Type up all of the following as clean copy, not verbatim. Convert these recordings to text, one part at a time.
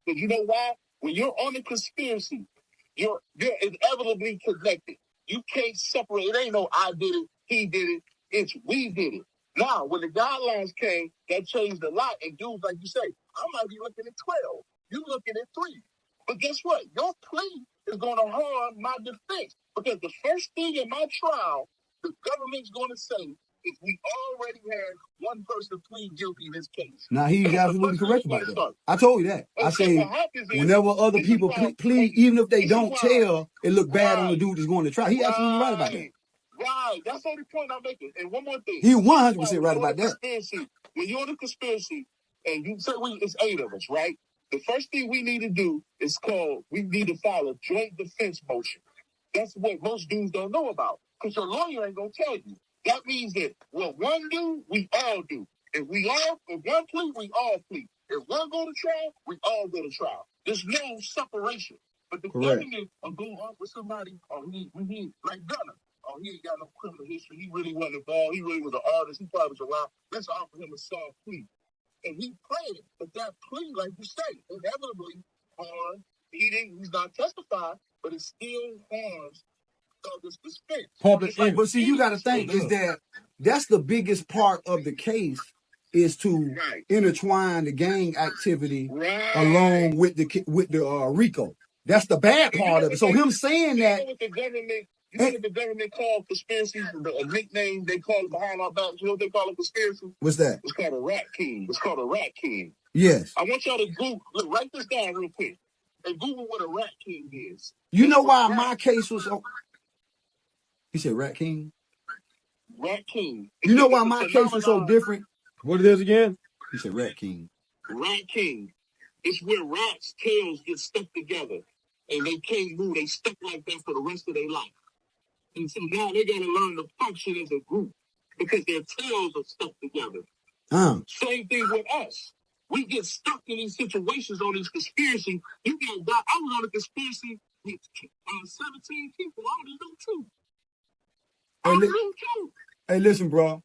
Because you know why? When you're on a conspiracy, you're inevitably connected. You can't separate. It ain't no I did it, he did it. It's we did it. Now, when the guidelines came, that changed a lot. And dudes, like you say, I might be looking at 12. You looking at 3. But guess what? Your plea is going to harm my defense. Because the first thing in my trial, the government's going to say is we already had one person plead guilty in this case. Now, he's absolutely correct about that. I told you that. I say, whenever other people plead, even if they don't tell, it look bad on the dude that's going to trial. He absolutely right about that. Right. That's the only point I'm making. And one more thing. He 100% right about that. When you're in a conspiracy, and you say it's 8 of us, right? The first thing we need to do is we need to file a joint defense motion. That's what most dudes don't know about. Because your lawyer ain't going to tell you. That means that what one do, we all do. If one plea, we all plead. If one go to trial, we all go to trial. There's no separation. But the government will go off with somebody, he like Gunna. Oh, he ain't got no criminal history. He really wasn't involved. He really was an artist. He probably was around. Let's offer him a soft plea. And he played it. But that plea, like you say, inevitably harms. He's not testified, but it still harms this defense. But see, you got to think is that's the biggest part of the case is to intertwine the gang activity along with the RICO. That's the bad part of it. So him saying that. You know what the government called conspiracy? A nickname they call it behind our backs. You know what they call a conspiracy? What's that? It's called a rat king. It's called a rat king. Yes. I want y'all to Google. Look, write this down real quick. And Google what a rat king is. You know why my case was? He said rat king. Rat king. You know why my case was so different? What it is again? He said rat king. Rat king. It's where rats' tails get stuck together. And they can't move. They stuck like that for the rest of their life. And so now they got to learn to function as a group because their tails are stuck together. Same thing with us. We get stuck in these situations on these conspiracy. I was on a conspiracy with 17 people. I only knew 2. Hey, listen, bro.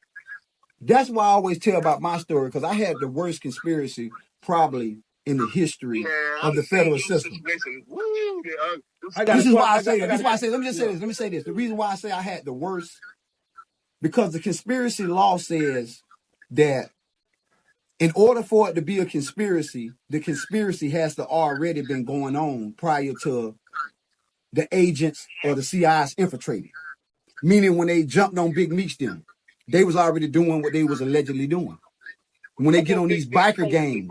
That's why I always tell about my story because I had the worst conspiracy probably in the history of the federal system. This is why I say that. This is why I say, let me just say this. Let me say this. The reason why I say I had the worst, because the conspiracy law says that in order for it to be a conspiracy, the conspiracy has to already been going on prior to the agents or the CIs infiltrating. Meaning when they jumped on Big Meech them, they was already doing what they was allegedly doing. When they get on these biker gangs,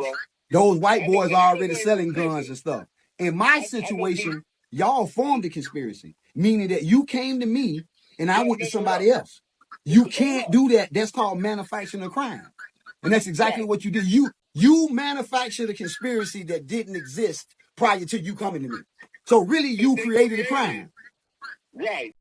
those white boys are already selling guns and stuff. In my situation, y'all formed a conspiracy, meaning that you came to me and I went to somebody else. You can't do that. That's called manufacturing a crime. And that's exactly what you did. You manufactured a conspiracy that didn't exist prior to you coming to me. So really, you created a crime. Right.